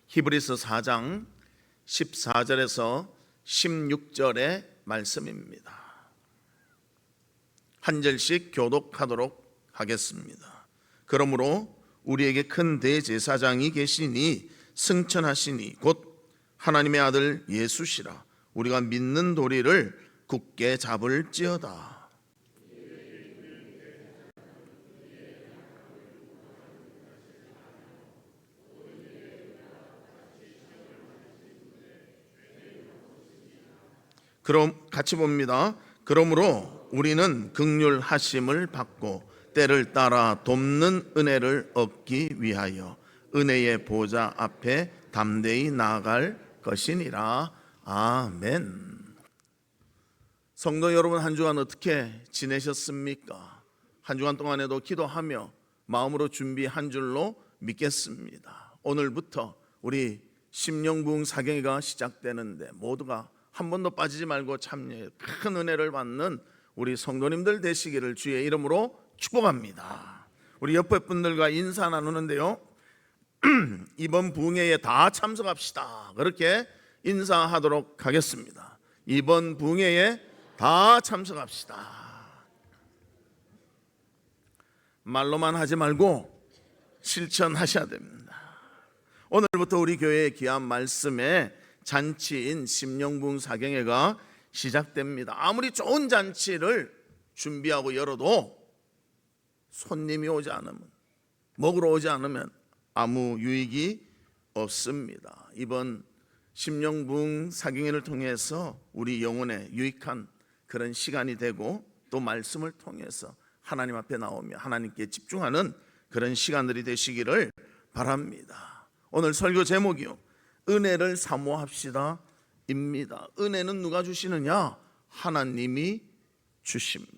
히브리서 4장 14절에서 16절의 말씀입니다. 한 절씩 교독하도록 하겠습니다. 그러므로 우리에게 큰 대제사장이 계시니 승천하시니 곧 하나님의 아들 예수시라. 우리가 믿는 도리를 굳게 잡을지어다. 그럼 같이 봅니다. 그러므로 우리는 긍휼하심을 받고 때를 따라 돕는 은혜를 얻기 위하여 은혜의 보좌 앞에 담대히 나아갈 것이니라. 아멘. 성도 여러분, 한 주간 어떻게 지내셨습니까? 한 주간 동안에도 기도하며 마음으로 준비한 줄로 믿겠습니다. 오늘부터 우리 심령부흥 사경회가 시작되는데 모두가 한 번도 빠지지 말고 참여해 큰 은혜를 받는 우리 성도님들 되시기를 주의 이름으로 축복합니다. 우리 옆에 분들과 인사 나누는데요, 이번 부흥회에 다 참석합시다. 그렇게 인사하도록 하겠습니다. 이번 부흥회에 다 참석합시다. 말로만 하지 말고 실천하셔야 됩니다. 오늘부터 우리 교회의 귀한 말씀에 잔치인 심령부흥 사경회가 시작됩니다. 아무리 좋은 잔치를 준비하고 열어도 손님이 오지 않으면, 먹으러 오지 않으면 아무 유익이 없습니다. 이번 심령부흥 사경회를 통해서 우리 영혼에 유익한 그런 시간이 되고 또 말씀을 통해서 하나님 앞에 나오며 하나님께 집중하는 그런 시간들이 되시기를 바랍니다. 오늘 설교 제목이요, 은혜를 사모합시다 입니다. 은혜는 누가 주시느냐? 하나님이 주십니다.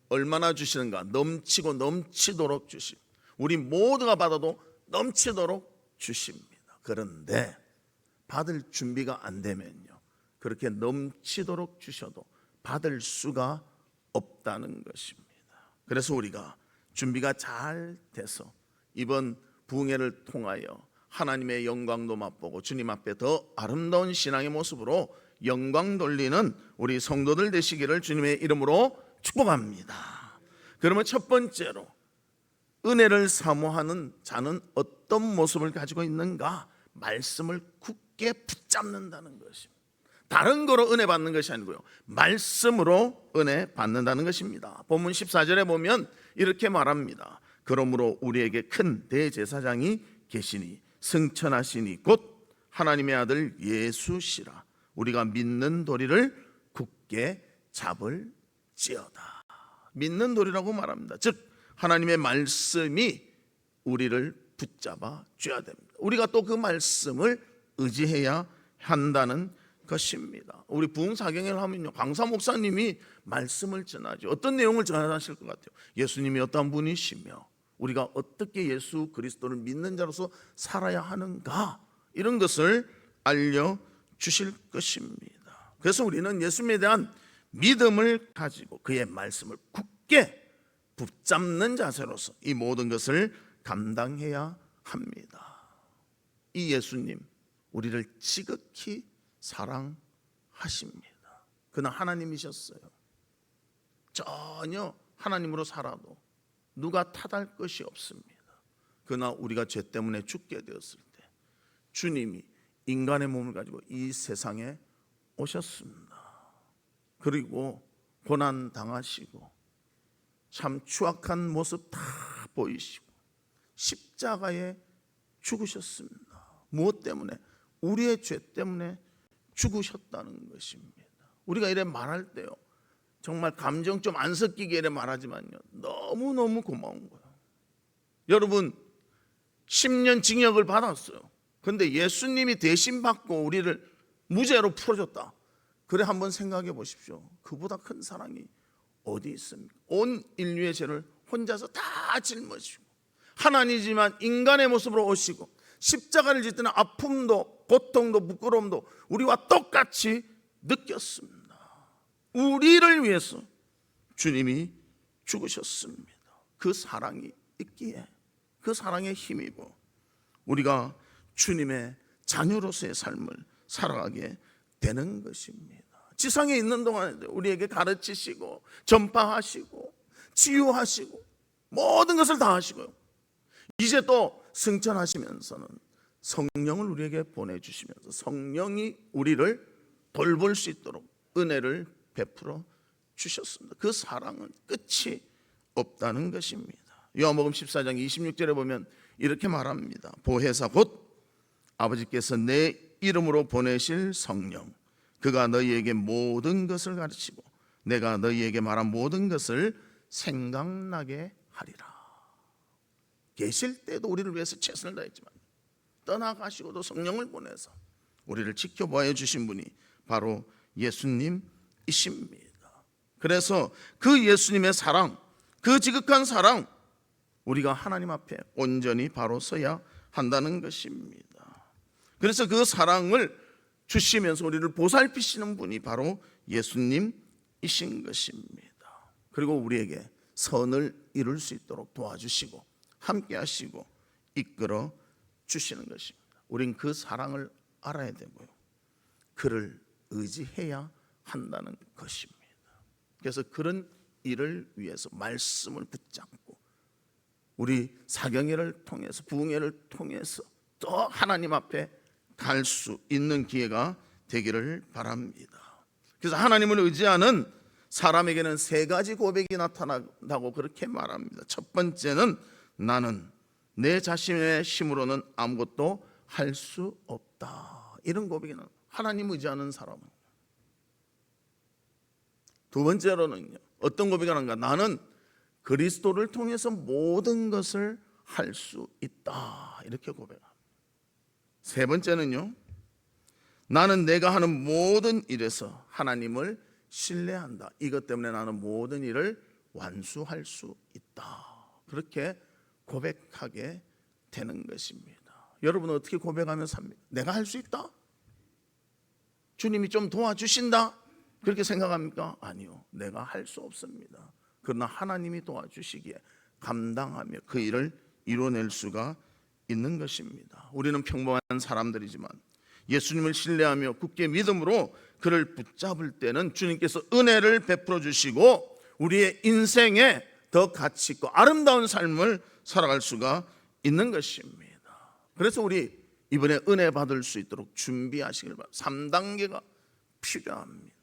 얼마나 주시는가? 넘치고 넘치도록 주십니다. 우리 모두가 받아도 넘치도록 주십니다. 그런데 받을 준비가 안 되면요, 그렇게 넘치도록 주셔도 받을 수가 없다는 것입니다. 그래서 우리가 준비가 잘 돼서 이번 부흥회를 통하여 하나님의 영광도 맛보고 주님 앞에 더 아름다운 신앙의 모습으로 영광 돌리는 우리 성도들 되시기를 주님의 이름으로 축복합니다. 그러면 첫 번째로 은혜를 사모하는 자는 어떤 모습을 가지고 있는가? 말씀을 굳게 붙잡는다는 것입니다. 다른 거로 은혜 받는 것이 아니고요, 말씀으로 은혜 받는다는 것입니다. 본문 14절에 보면 이렇게 말합니다. 그러므로 우리에게 큰 대제사장이 계시니 승천하시니 곧 하나님의 아들 예수시라. 우리가 믿는 도리를 굳게 잡을지어다. 믿는 도리라고 말합니다. 즉 하나님의 말씀이 우리를 붙잡아 줘야 됩니다. 우리가 또 그 말씀을 의지해야 한다는 것입니다. 우리 부흥사경회를 하면요, 강사 목사님이 말씀을 전하죠. 어떤 내용을 전하실 것 같아요? 예수님이 어떤 분이시며 우리가 어떻게 예수 그리스도를 믿는 자로서 살아야 하는가, 이런 것을 알려주실 것입니다. 그래서 우리는 예수님에 대한 믿음을 가지고 그의 말씀을 굳게 붙잡는 자세로서 이 모든 것을 감당해야 합니다. 이 예수님 우리를 지극히 사랑하십니다. 그는 하나님이셨어요. 전혀 하나님으로 살아도 누가 탓할 것이 없습니다. 그러나 우리가 죄 때문에 죽게 되었을 때 주님이 인간의 몸을 가지고 이 세상에 오셨습니다. 그리고 고난 당하시고 참 추악한 모습 다 보이시고 십자가에 죽으셨습니다. 무엇 때문에? 우리의 죄 때문에 죽으셨다는 것입니다. 우리가 이래 말할 때요, 정말 감정 좀 안 섞이게 이래 말하지만요, 너무너무 고마운 거예요. 여러분 10년 징역을 받았어요. 그런데 예수님이 대신 받고 우리를 무죄로 풀어줬다. 그래 한번 생각해 보십시오. 그보다 큰 사랑이 어디 있습니까? 온 인류의 죄를 혼자서 다 짊어지고 하나님이지만 인간의 모습으로 오시고 십자가를 질 때는 아픔도 고통도 부끄러움도 우리와 똑같이 느꼈습니다. 우리를 위해서 주님이 죽으셨습니다. 그 사랑이 있기에 그 사랑에 힘입어 우리가 주님의 자녀로서의 삶을 살아가게 되는 것입니다. 지상에 있는 동안 우리에게 가르치시고 전파하시고 치유하시고 모든 것을 다 하시고요, 이제 또 승천하시면서는 성령을 우리에게 보내주시면서 성령이 우리를 돌볼 수 있도록 은혜를 베풀어 주셨습니다. 그 사랑은 끝이 없다는 것입니다. 요한복음 14장 26절에 보면 이렇게 말합니다. 보혜사 곧 아버지께서 내 이름으로 보내실 성령, 그가 너희에게 모든 것을 가르치고 내가 너희에게 말한 모든 것을 생각나게 하리라. 계실 때도 우리를 위해서 최선을 다했지만 떠나가시고도 성령을 보내서 우리를 지켜보아 주신 분이 바로 예수님이십니다. 그래서 그 예수님의 사랑, 그 지극한 사랑, 우리가 하나님 앞에 온전히 바로 서야 한다는 것입니다. 그래서 그 사랑을 주시면서 우리를 보살피시는 분이 바로 예수님이신 것입니다. 그리고 우리에게 선을 이룰 수 있도록 도와주시고 함께 하시고 이끌어 주시는 것입니다. 우린 그 사랑을 알아야 되고요, 그를 의지해야 한다는 것입니다. 그래서 그런 일을 위해서 말씀을 붙잡고 우리 사경회를 통해서 부흥회를 통해서 또 하나님 앞에 갈 수 있는 기회가 되기를 바랍니다. 그래서 하나님을 의지하는 사람에게는 세 가지 고백이 나타난다고 그렇게 말합니다. 첫 번째는 나는 내 자신의 힘으로는 아무것도 할 수 없다. 이런 고백이는 하나님 의지하는 사람은. 두 번째로는요, 어떤 고백이 하는가? 나는 그리스도를 통해서 모든 것을 할 수 있다. 이렇게 고백합니다. 세 번째는요, 나는 내가 하는 모든 일에서 하나님을 신뢰한다. 이것 때문에 나는 모든 일을 완수할 수 있다. 그렇게 고백하게 되는 것입니다. 여러분은 어떻게 고백하며 삽니까? 내가 할 수 있다? 주님이 좀 도와주신다? 그렇게 생각합니까? 아니요, 내가 할 수 없습니다. 그러나 하나님이 도와주시기에 감당하며 그 일을 이뤄낼 수가 있는 것입니다. 우리는 평범한 사람들이지만 예수님을 신뢰하며 굳게 믿음으로 그를 붙잡을 때는 주님께서 은혜를 베풀어 주시고 우리의 인생에 더 가치 있고 아름다운 삶을 살아갈 수가 있는 것입니다. 그래서 우리 이번에 은혜 받을 수 있도록 준비하시길 바랍니다. 3단계가 필요합니다.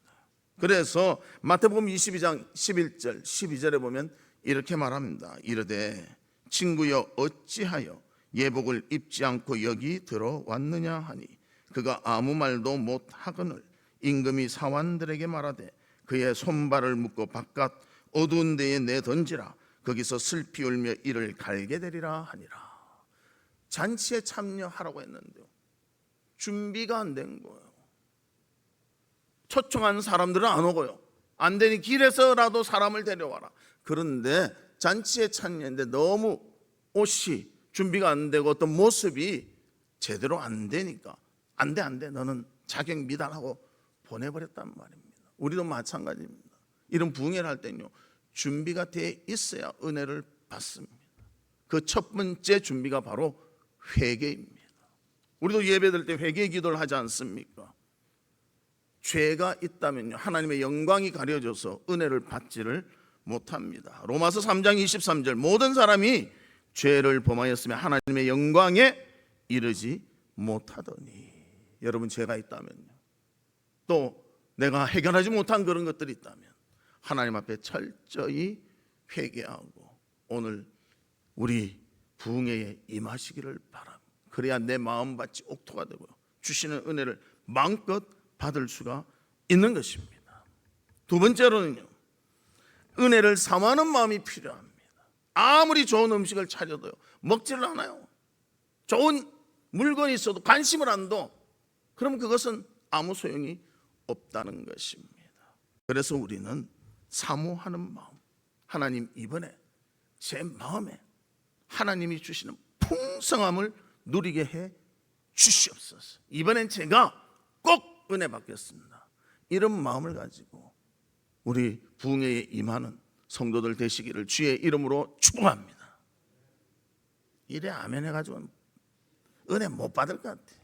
그래서 마태복음 22장 11절 12절에 보면 이렇게 말합니다. 이르되 친구여 어찌하여 예복을 입지 않고 여기 들어왔느냐 하니 그가 아무 말도 못하거늘 임금이 사환들에게 말하되 그의 손발을 묶고 바깥 어두운 데에 내던지라. 거기서 슬피 울며 이를 갈게 되리라 하니라. 잔치에 참여하라고 했는데요, 준비가 안 된 거예요. 초청한 사람들은 안 오고요, 안 되니 길에서라도 사람을 데려와라. 그런데 잔치에 참여했는데 너무 옷이 준비가 안 되고 어떤 모습이 제대로 안 되니까 안 돼 너는 자격 미달하고 보내버렸단 말입니다. 우리도 마찬가지입니다. 이런 부흥회를 할 때는요, 준비가 돼 있어야 은혜를 받습니다. 그 첫 번째 준비가 바로 회개입니다. 우리도 예배드릴 때 회개 기도를 하지 않습니까? 죄가 있다면요, 하나님의 영광이 가려져서 은혜를 받지를 못합니다. 로마서 3장 23절 모든 사람이 죄를 범하였으며 하나님의 영광에 이르지 못하더니. 여러분, 죄가 있다면요, 또 내가 해결하지 못한 그런 것들이 있다면 하나님 앞에 철저히 회개하고 오늘 우리 부흥회에 임하시기를 바랍니다. 그래야 내 마음밭이 옥토가 되고요, 주시는 은혜를 마음껏 받을 수가 있는 것입니다. 두 번째로는요, 은혜를 사모하는 마음이 필요합니다. 아무리 좋은 음식을 차려도요, 먹지를 않아요. 좋은 물건이 있어도 관심을 안 둬. 그럼 그것은 아무 소용이 없다는 것입니다. 그래서 우리는 사모하는 마음, 하나님 이번에 제 마음에 하나님이 주시는 풍성함을 누리게 해 주시옵소서. 이번엔 제가 꼭 은혜 받겠습니다. 이런 마음을 가지고 우리 부흥회에 임하는 성도들 되시기를 주의 이름으로 축복합니다. 이래 아멘 해가지고 은혜 못 받을 것 같아.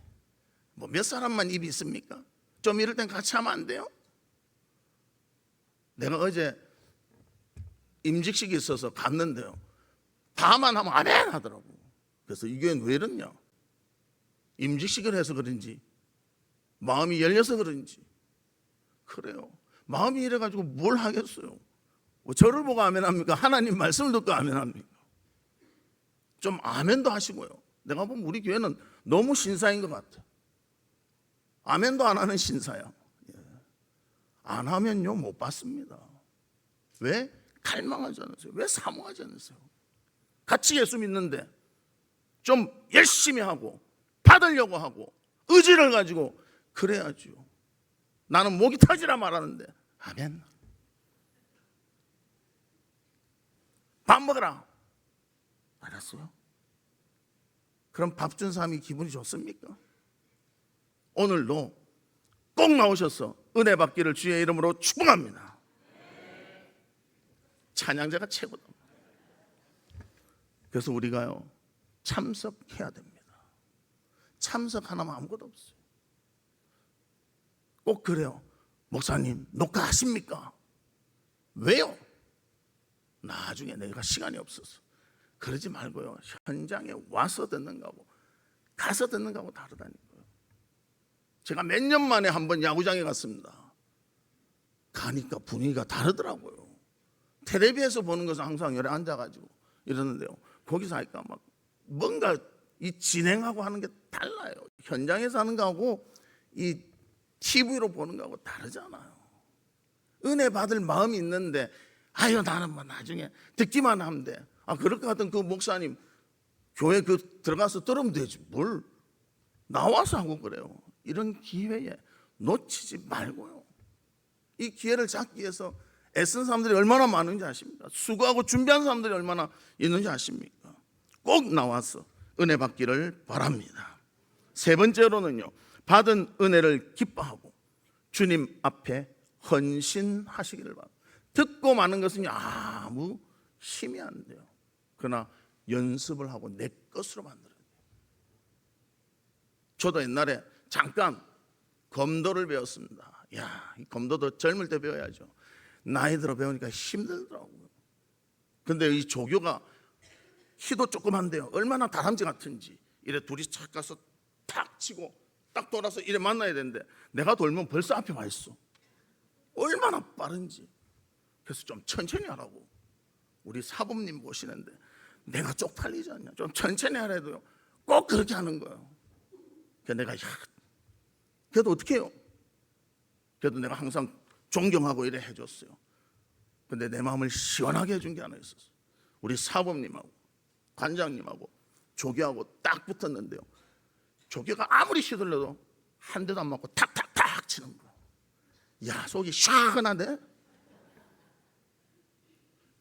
뭐 몇 사람만 입이 있습니까? 좀 이럴 땐 같이 하면 안 돼요? 내가 어제 임직식이 있어서 갔는데요, 다만 하면 아멘 하더라고. 그래서 이 교회는 왜 이러냐? 임직식을 해서 그런지, 마음이 열려서 그런지. 그래요. 마음이 이래가지고 뭘 하겠어요? 뭐 저를 보고 아멘합니까? 하나님 말씀을 듣고 아멘합니까? 좀 아멘도 하시고요. 내가 보면 우리 교회는 너무 신사인 것 같아. 아멘도 안 하는 신사야. 안 하면요 못 받습니다. 왜? 갈망하지 않으세요? 왜 사모하지 않으세요? 같이 예수 믿는데 좀 열심히 하고 받으려고 하고 의지를 가지고 그래야죠. 나는 목이 터지라 말하는데 아멘. 밥 먹으라. 알았어요? 그럼 밥 준 사람이 기분이 좋습니까? 오늘도 꼭 나오셔서 은혜 받기를 주의 이름으로 축복합니다. 찬양자가 최고다. 그래서 우리가요 참석해야 됩니다. 참석 하나만 아무것도 없어요. 꼭 그래요. 목사님 녹화하십니까? 왜요? 나중에 내가 시간이 없어서. 그러지 말고요, 현장에 와서 듣는 거하고 가서 듣는 거하고 다르다니까요. 제가 몇 년 만에 한번 야구장에 갔습니다. 가니까 분위기가 다르더라고요. 텔레비에서 보는 것은 항상 열에 앉아가지고 이러는데요, 거기서 하니까 막 뭔가 이 진행하고 하는 게 달라요. 현장에서 하는 거하고 이 TV로 보는 거하고 다르잖아요. 은혜 받을 마음이 있는데 아유 나는 뭐 나중에 듣기만 하면 돼. 아 그럴 것 같은 그 목사님 교회 그 들어가서 들으면 되지 뭘 나와서 하고 그래요. 이런 기회에 놓치지 말고요. 이 기회를 잡기 위해서 애쓴 사람들이 얼마나 많은지 아십니까? 수고하고 준비한 사람들이 얼마나 있는지 아십니까? 꼭 나와서 은혜 받기를 바랍니다. 세 번째로는요, 받은 은혜를 기뻐하고 주님 앞에 헌신하시기를 바랍니다. 듣고 마는 것은 아무 힘이 안 돼요. 그러나 연습을 하고 내 것으로 만들어야 돼요. 저도 옛날에 잠깐 검도를 배웠습니다. 야, 이 검도도 젊을 때 배워야죠. 나이 들어 배우니까 힘들더라고요. 근데 이 조교가 키도 조그만데요, 얼마나 다람쥐 같은지. 이래 둘이 착 가서 탁 치고 딱 돌아서 이래 만나야 되는데 내가 돌면 벌써 앞에 와 있어. 얼마나 빠른지. 그래서 좀 천천히 하라고. 우리 사범님 보시는데 내가 쪽팔리지 않냐, 좀 천천히 하래도요 꼭 그렇게 하는 거예요. 그래서 내가 그래도 어떻게 해요? 그래도 내가 항상 존경하고 이래 해줬어요. 근데 내 마음을 시원하게 해준 게 하나 있었어요. 우리 사범님하고 관장님하고 조교하고 딱 붙었는데요, 조교가 아무리 휘둘러도 한 대도 안 맞고 탁탁탁 치는 거예요. 야, 속이 시원하네.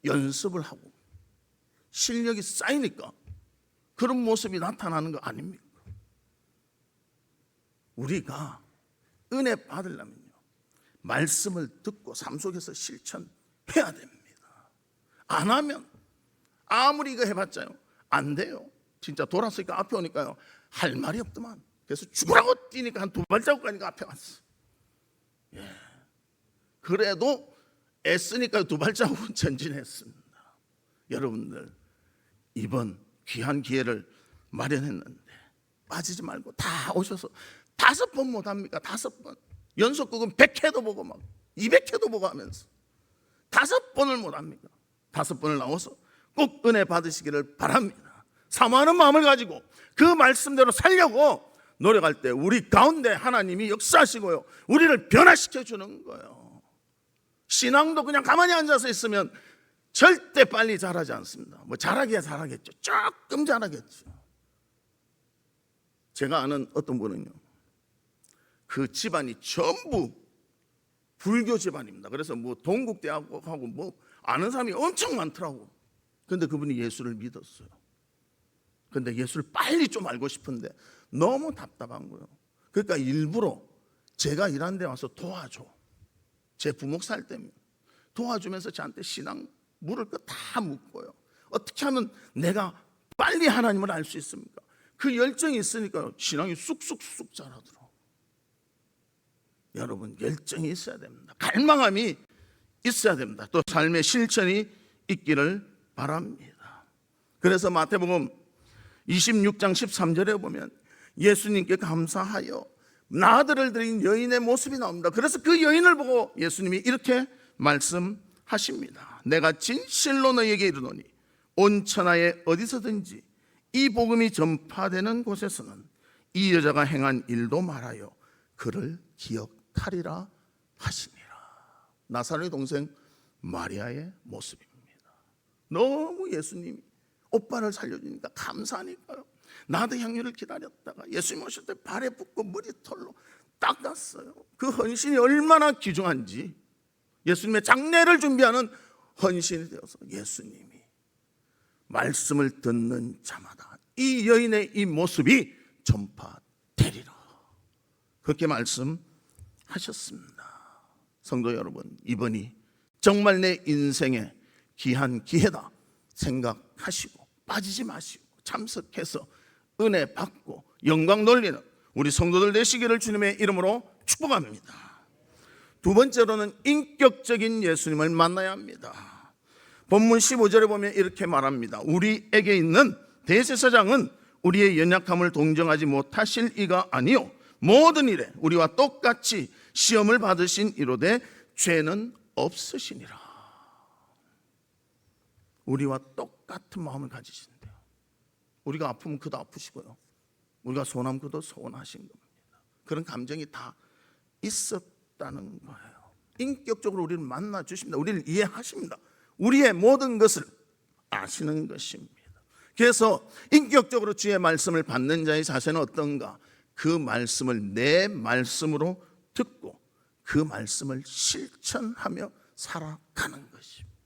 연습을 하고 실력이 쌓이니까 그런 모습이 나타나는 거 아닙니까? 우리가 은혜 받으려면요, 말씀을 듣고 삶 속에서 실천해야 됩니다. 안 하면 아무리 이거 해봤자요 안 돼요. 진짜 돌았으니까 앞에 오니까요 할 말이 없더만. 그래서 죽으라고 뛰니까 한 두 발자국 가니까 앞에 왔어. 예. 그래도 애쓰니까 두 발자국은 전진했습니다. 여러분들 이번 귀한 기회를 마련했는데 빠지지 말고 다 오셔서 5번 못합니까? 5번. 연속극은 100회도 보고 막 200회도 보고 하면서 5번을 못합니까? 5번을 나와서 꼭 은혜 받으시기를 바랍니다. 사모하는 마음을 가지고 그 말씀대로 살려고 노력할 때 우리 가운데 하나님이 역사하시고요, 우리를 변화시켜 주는 거예요. 신앙도 그냥 가만히 앉아서 있으면 절대 빨리 자라지 않습니다. 뭐 자라기야 자라겠죠. 조금 자라겠죠. 제가 아는 어떤 분은요, 그 집안이 전부 불교 집안입니다. 그래서 뭐 동국대학하고 뭐 아는 사람이 엄청 많더라고. 근데 그분이 예수를 믿었어요. 근데 예수를 빨리 좀 알고 싶은데 너무 답답한 거예요. 그러니까 일부러 제가 일하는 데 와서 도와줘. 제 부목 살 때면 도와주면서 저한테 신앙 물을 거 다 묻고요. 어떻게 하면 내가 빨리 하나님을 알 수 있습니까? 그 열정이 있으니까요 신앙이 쑥쑥쑥 자라더라고요. 여러분 열정이 있어야 됩니다. 갈망함이 있어야 됩니다. 또 삶의 실천이 있기를 바랍니다. 그래서 마태복음 26장 13절에 보면 예수님께 감사하여 나들을 드린 여인의 모습이 나옵니다. 그래서 그 여인을 보고 예수님이 이렇게 말씀하십니다. 내가 진실로 너희에게 이르노니 온 천하에 어디서든지 이 복음이 전파되는 곳에서는 이 여자가 행한 일도 말하여 그를 기억하리라 하시니라. 나사로의 동생 마리아의 모습입니다. 너무 예수님이 오빠를 살려주니까 감사하니까요. 나도 향유를 기다렸다가 예수님 오실 때 발에 붓고 머리털로 닦았어요. 그 헌신이 얼마나 귀중한지 예수님의 장례를 준비하는 헌신이 되어서 예수님이 말씀을 듣는 자마다 이 여인의 이 모습이 전파되리라 그렇게 말씀하셨습니다. 성도 여러분, 이번이 정말 내 인생의 귀한 기회다 생각하시고 빠지지 마시고 참석해서 은혜 받고 영광 돌리는 우리 성도들 되시기를 주님의 이름으로 축복합니다. 두 번째로는 인격적인 예수님을 만나야 합니다. 본문 15절에 보면 이렇게 말합니다. 우리에게 있는 대제사장은 우리의 연약함을 동정하지 못하실 이가 아니요 모든 일에 우리와 똑같이 시험을 받으신 이로되 죄는 없으시니라. 우리와 똑같은 마음을 가지신대요. 우리가 아프면 그도 아프시고요, 우리가 소원하면 그도 소원하신 겁니다. 그런 감정이 다 있었다는 거예요. 인격적으로 우리를 만나 주십니다. 우리를 이해하십니다. 우리의 모든 것을 아시는 것입니다. 그래서 인격적으로 주의 말씀을 받는 자의 자세는 어떤가? 그 말씀을 내 말씀으로 듣고 그 말씀을 실천하며 살아가는 것입니다.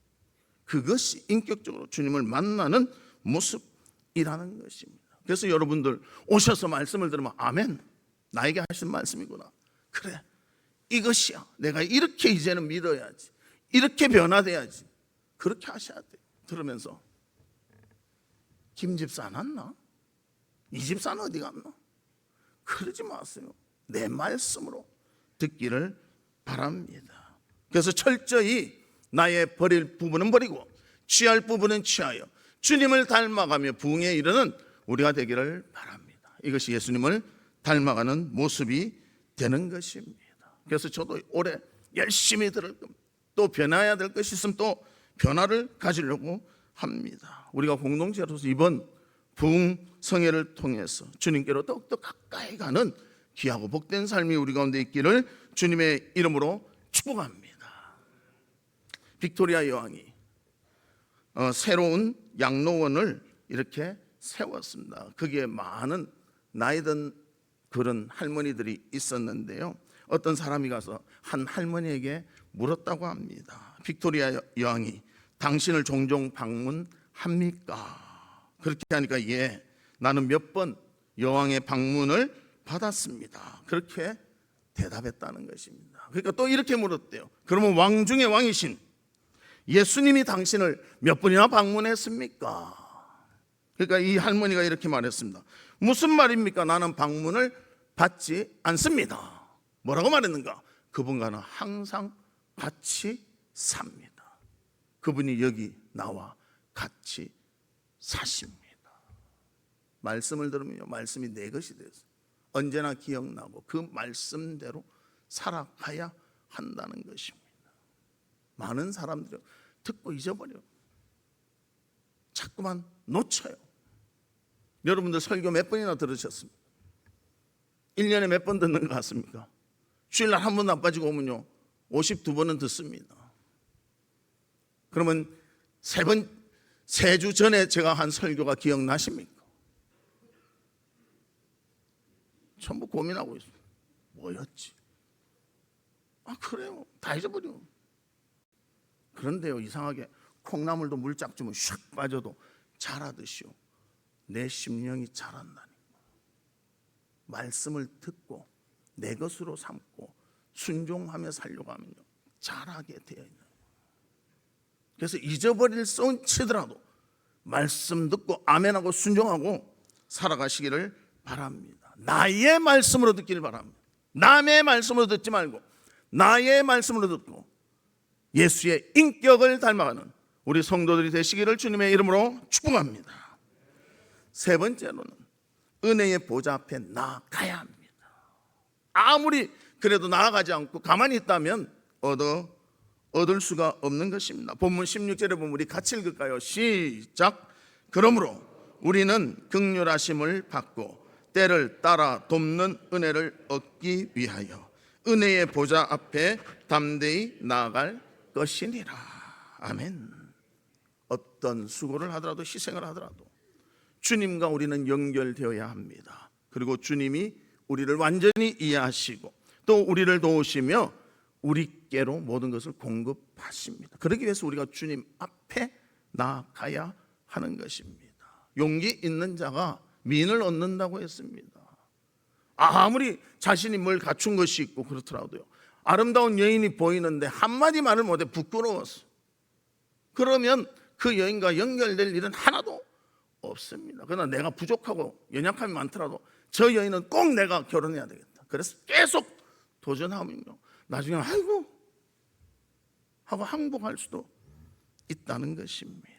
그것이 인격적으로 주님을 만나는 모습이라는 것입니다. 그래서 여러분들 오셔서 말씀을 들으면 아멘, 나에게 하신 말씀이구나, 그래 이것이야, 내가 이렇게 이제는 믿어야지, 이렇게 변화돼야지, 그렇게 하셔야 돼요. 들으면서 김 집사 안 왔나? 이 집사는 어디 갔나? 그러지 마세요. 내 말씀으로 듣기를 바랍니다. 그래서 철저히 나의 버릴 부분은 버리고 취할 부분은 취하여 주님을 닮아가며 부흥에 이르는 우리가 되기를 바랍니다. 이것이 예수님을 닮아가는 모습이 되는 것입니다. 그래서 저도 올해 열심히 들을 겁니다. 또 변화해야 될 것이 있으면 또 변화를 가지려고 합니다. 우리가 공동체로서 이번 부흥성회를 통해서 주님께로 더욱더 가까이 가는 귀하고 복된 삶이 우리 가운데 있기를 주님의 이름으로 축복합니다. 빅토리아 여왕이 새로운 양로원을 이렇게 세웠습니다. 거기에 많은 나이든 그런 할머니들이 있었는데요, 어떤 사람이 가서 한 할머니에게 물었다고 합니다. 빅토리아 여왕이 당신을 종종 방문합니까? 그렇게 하니까 예, 나는 몇 번 여왕의 방문을 받았습니다, 그렇게 대답했다는 것입니다. 그러니까 또 이렇게 물었대요. 그러면 왕 중에 왕이신 예수님이 당신을 몇 번이나 방문했습니까? 그러니까 이 할머니가 이렇게 말했습니다. 무슨 말입니까? 나는 방문을 받지 않습니다. 뭐라고 말했는가? 그분과는 항상 같이 삽니다. 그분이 여기 나와 같이 사십니다. 말씀을 들으면요, 말씀이 내 것이 돼서 언제나 기억나고 그 말씀대로 살아가야 한다는 것입니다. 많은 사람들이 듣고 잊어버려요. 자꾸만 놓쳐요. 여러분들 설교 몇 번이나 들으셨습니까? 1년에 몇 번 듣는 것 같습니까? 주일날 한 번도 안 빠지고 오면요 52번은 듣습니다. 그러면 세 주 전에 제가 한 설교가 기억나십니까? 전부 고민하고 있어요. 뭐였지? 아 그래요, 다 잊어버려. 그런데요, 이상하게 콩나물도 물짝 주면 샥 빠져도 자라듯이요 내 심령이 자란다니. 말씀을 듣고 내 것으로 삼고 순종하며 살려고 하면요 자라게 되어 있는. 그래서 잊어버릴 쏜 치더라도 말씀 듣고 아멘하고 순종하고 살아가시기를 바랍니다. 나의 말씀으로 듣기를 바랍니다. 남의 말씀으로 듣지 말고 나의 말씀으로 듣고 예수의 인격을 닮아가는 우리 성도들이 되시기를 주님의 이름으로 축복합니다. 세 번째로는 은혜의 보좌 앞에 나아가야 합니다. 아무리 그래도 나아가지 않고 가만히 있다면 얻을 수가 없는 것입니다. 본문 16절에 보면 우리 같이 읽을까요? 시작. 그러므로 우리는 긍휼하심을 받고 때를 따라 돕는 은혜를 얻기 위하여 은혜의 보좌 앞에 담대히 나아갈 것이니라. 아멘. 어떤 수고를 하더라도 희생을 하더라도 주님과 우리는 연결되어야 합니다. 그리고 주님이 우리를 완전히 이해하시고 또 우리를 도우시며 우리께로 모든 것을 공급하십니다. 그러기 위해서 우리가 주님 앞에 나아가야 하는 것입니다. 용기 있는 자가 민을 얻는다고 했습니다. 아무리 자신이 뭘 갖춘 것이 있고 그렇더라도요, 아름다운 여인이 보이는데 한마디 말을 못해 부끄러워서, 그러면 그 여인과 연결될 일은 하나도 없습니다. 그러나 내가 부족하고 연약함이 많더라도 저 여인은 꼭 내가 결혼해야 되겠다. 그래서 계속 도전하면요, 나중에 아이고 하고 항복할 수도 있다는 것입니다.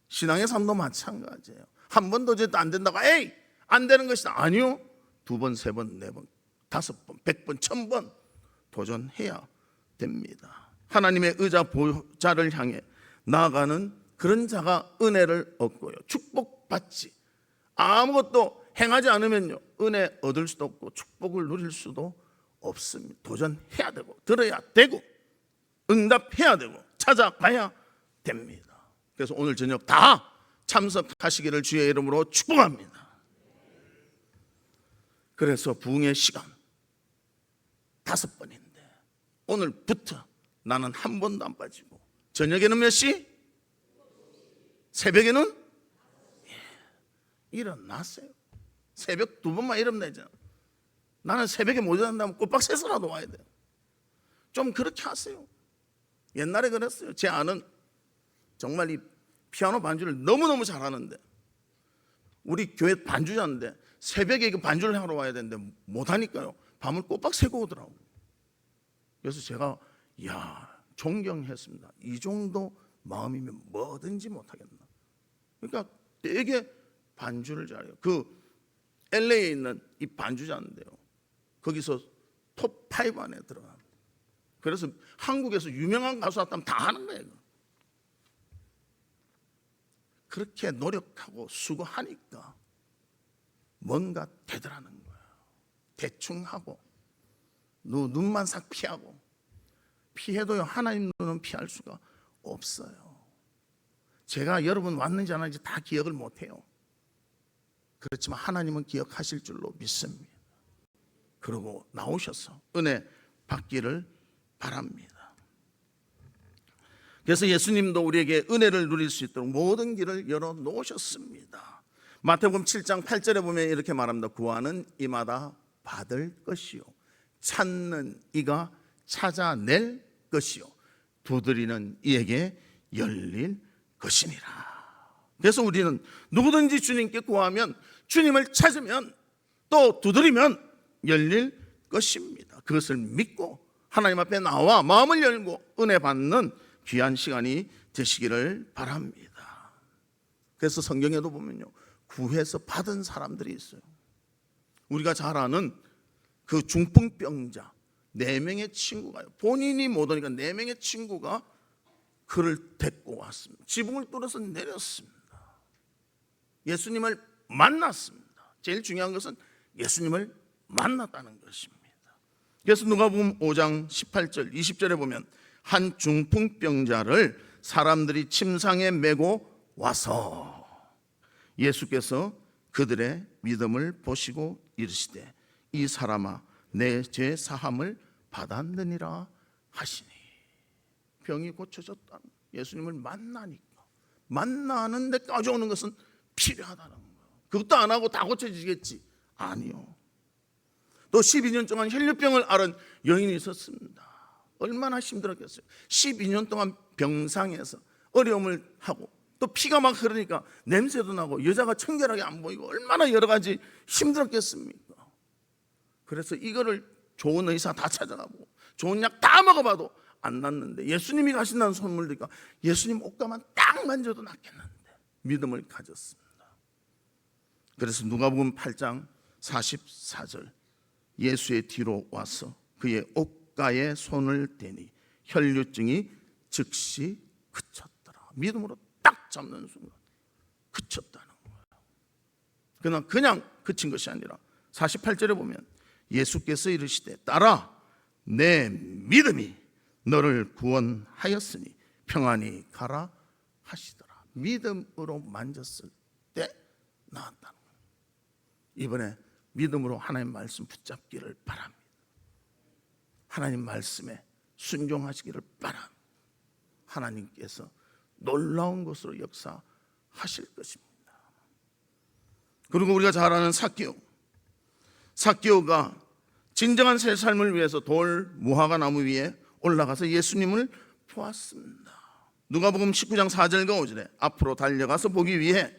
신앙의 삶도 마찬가지예요. 한 번 도전해도 안 된다고 에이 안 되는 것이다. 아니요, 2번, 3번, 4번, 5번, 100번, 1000번 도전해야 됩니다. 하나님의 의자 보좌를 향해 나아가는 그런 자가 은혜를 얻고요, 축복받지, 아무것도 행하지 않으면요 은혜 얻을 수도 없고 축복을 누릴 수도 없습니다. 도전해야 되고 들어야 되고 응답해야 되고 찾아가야 됩니다. 그래서 오늘 저녁 다 참석하시기를 주의 이름으로 축복합니다. 그래서 부흥의 시간 5번인데 오늘부터 나는 한 번도 안 빠지고, 저녁에는 몇 시? 새벽에는? 일어났어요. 새벽 2번만 일어나면 되잖아. 나는 새벽에 못 일어난다면 꼬박 새서라도 와야 돼요. 좀 그렇게 하세요. 옛날에 그랬어요. 제 아는 정말 이 피아노 반주를 너무너무 잘하는데, 우리 교회 반주자인데 새벽에 반주를 하러 와야 되는데 못하니까요 밤을 꼬박 새고 오더라고요. 그래서 제가 존경했습니다. 이 정도 마음이면 뭐든지 못하겠나. 그러니까 되게 반주를 잘해요. 그 LA에 있는 이 반주자인데요, 거기서 톱5 안에 들어갑니다. 그래서 한국에서 유명한 가수 왔다면 다 하는 거예요. 그렇게 노력하고 수고하니까 뭔가 되더라는 거예요. 대충 하고 눈만 싹 피하고, 피해도요 하나님 눈은 피할 수가 없어요. 제가 여러분 왔는지 안 왔는지 다 기억을 못해요. 그렇지만 하나님은 기억하실 줄로 믿습니다. 그리고 나오셔서 은혜 받기를 바랍니다. 그래서 예수님도 우리에게 은혜를 누릴 수 있도록 모든 길을 열어놓으셨습니다. 마태복음 7장 8절에 보면 이렇게 말합니다. 구하는 이마다 받을 것이요, 찾는 이가 찾아낼 것이요, 두드리는 이에게 열릴 것이니라. 그래서 우리는 누구든지 주님께 구하면, 주님을 찾으면, 또 두드리면 열릴 것입니다. 그것을 믿고 하나님 앞에 나와 마음을 열고 은혜 받는 귀한 시간이 되시기를 바랍니다. 그래서 성경에도 보면요, 구해서 받은 사람들이 있어요. 우리가 잘 아는 그 중풍병자 4명의 친구가요, 본인이 못 오니까 4명의 친구가 그를 데리고 왔습니다. 지붕을 뚫어서 내렸습니다. 예수님을 만났습니다. 제일 중요한 것은 예수님을 만났다는 것입니다. 그래서 누가복음 5장 18절 20절에 보면 한 중풍병자를 사람들이 침상에 메고 와서 예수께서 그들의 믿음을 보시고 이르시되 이 사람아 내 죄 사함을 받았느니라 하시니. 병이 고쳐졌다. 예수님을 만나는 데까지 오는 것은 필요하다는 거예요. 그것도 안 하고 다 고쳐지겠지? 아니요. 또 12년 동안 혈류병을 앓은 여인이 있었습니다. 얼마나 힘들었겠어요. 12년 동안 병상에서 어려움을 하고 또 피가 막 흐르니까 냄새도 나고 여자가 청결하게 안 보이고 얼마나 여러 가지 힘들었겠습니까? 그래서 이거를 좋은 의사 다 찾아가고 좋은 약 다 먹어봐도 안 낫는데 예수님이 가신다는 소문을 들으니까 예수님 옷가만 딱 만져도 낫겠는데 믿음을 가졌습니다. 그래서 누가복음 8장 44절 예수의 뒤로 와서 그의 옷가에 손을 대니 혈류증이 즉시 그쳤더라. 믿음으로 딱 잡는 순간 그쳤다는 거예요. 그냥 그친 것이 아니라 48절에 보면 예수께서 이르시되 딸아 내 믿음이 너를 구원하였으니 평안히 가라 하시더라. 믿음으로 만졌을 때 나았다는 거예요. 이번에 믿음으로 하나님 말씀 붙잡기를 바랍니다. 하나님 말씀에 순종하시기를 바랍니다. 하나님께서 놀라운 것으로 역사하실 것입니다. 그리고 우리가 잘 아는 삭개오가 진정한 새 삶을 위해서 돌 무화과 나무 위에 올라가서 예수님을 보았습니다. 누가복음 19장 4절과 5절에 앞으로 달려가서 보기 위해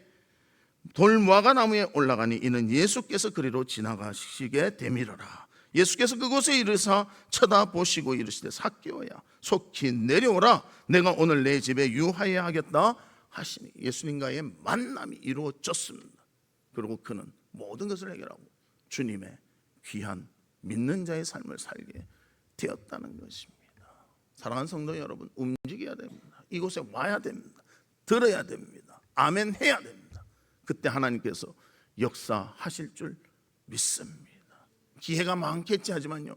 돌 무화과 나무에 올라가니 이는 예수께서 그리로 지나가시게 되밀어라. 예수께서 그곳에 이르사 쳐다보시고 이르시되 삭개오야 속히 내려오라. 내가 오늘 내 집에 유하여 하겠다 하시니 예수님과의 만남이 이루어졌습니다. 그리고 그는 모든 것을 해결하고 주님의 귀한 믿는 자의 삶을 살게 되었다는 것입니다. 사랑하는 성도 여러분, 움직여야 됩니다. 이곳에 와야 됩니다. 들어야 됩니다. 아멘 해야 됩니다. 그때 하나님께서 역사하실 줄 믿습니다. 기회가 많겠지 하지만요,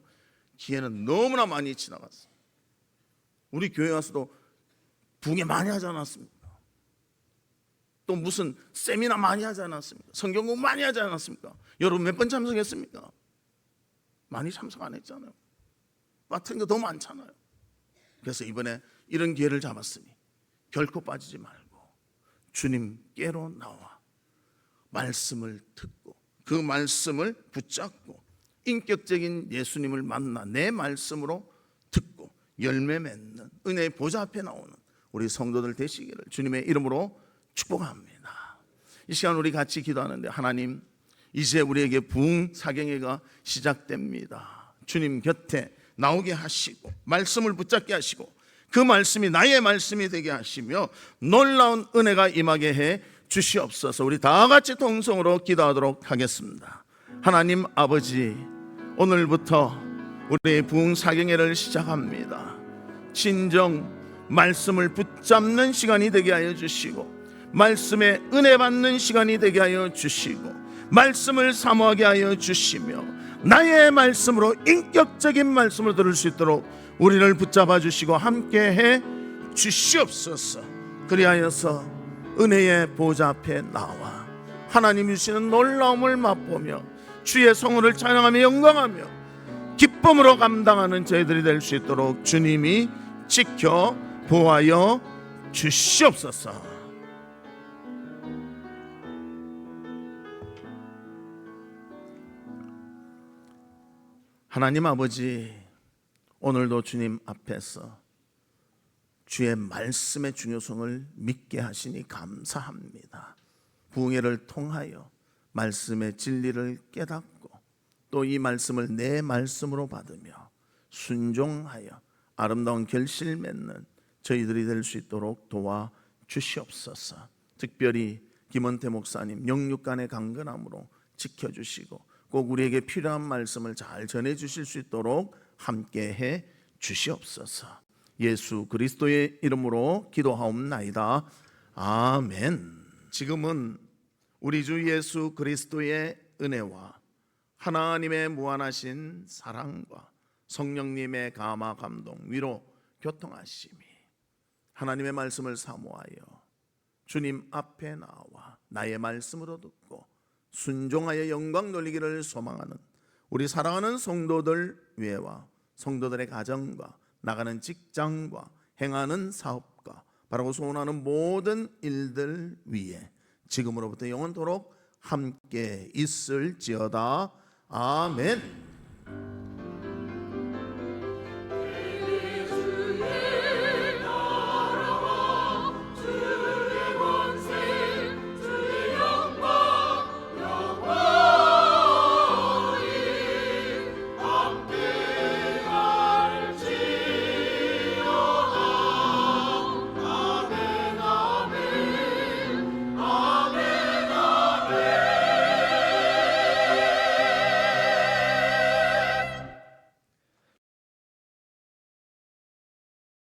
기회는 너무나 많이 지나갔어요. 우리 교회 와서도 붕괴 많이 하지 않았습니까? 또 무슨 세미나 많이 하지 않았습니까? 성경 공부 많이 하지 않았습니까? 여러분 몇 번 참석했습니까? 많이 참석 안 했잖아요. 빠뜨린 거 더 많잖아요. 그래서 이번에 이런 기회를 잡았으니 결코 빠지지 말고 주님께로 나와 말씀을 듣고 그 말씀을 붙잡고 인격적인 예수님을 만나 내 말씀으로 듣고 열매 맺는 은혜의 보좌 앞에 나오는 우리 성도들 되시기를 주님의 이름으로 축복합니다. 이 시간 우리 같이 기도하는데 하나님, 이제 우리에게 부흥 사경회가 시작됩니다. 주님 곁에 나오게 하시고 말씀을 붙잡게 하시고 그 말씀이 나의 말씀이 되게 하시며 놀라운 은혜가 임하게 해 주시옵소서. 우리 다 같이 통성으로 기도하도록 하겠습니다. 하나님 아버지, 오늘부터 우리의 부흥 사경회를 시작합니다. 진정 말씀을 붙잡는 시간이 되게 하여 주시고 말씀에 은혜 받는 시간이 되게 하여 주시고 말씀을 사모하게 하여 주시며 나의 말씀으로 인격적인 말씀을 들을 수 있도록 우리를 붙잡아 주시고 함께해 주시옵소서. 그리하여서 은혜의 보좌 앞에 나와 하나님이 주시는 놀라움을 맛보며 주의 성호를 찬양하며 영광하며 기쁨으로 감당하는 저희들이 될 수 있도록 주님이 지켜 보호하여 주시옵소서. 하나님 아버지, 오늘도 주님 앞에서 주의 말씀의 중요성을 믿게 하시니 감사합니다. 부흥회를 통하여 말씀의 진리를 깨닫고 또 이 말씀을 내 말씀으로 받으며 순종하여 아름다운 결실 맺는 저희들이 될 수 있도록 도와 주시옵소서. 특별히 김원태 목사님 영육간의 강건함으로 지켜주시고 꼭 우리에게 필요한 말씀을 잘 전해주실 수 있도록 함께해 주시옵소서. 예수 그리스도의 이름으로 기도하옵나이다. 아멘. 지금은 우리 주 예수 그리스도의 은혜와 하나님의 무한하신 사랑과 성령님의 감화 감동 위로 교통하심이 하나님의 말씀을 사모하여 주님 앞에 나와 나의 말씀으로 듣고 순종하여 영광 돌리기를 소망하는 우리 사랑하는 성도들 위에와 성도들의 가정과 나가는 직장과 행하는 사업과 바라고 소원하는 모든 일들 위에 지금으로부터 영원토록 함께 있을지어다. 아멘.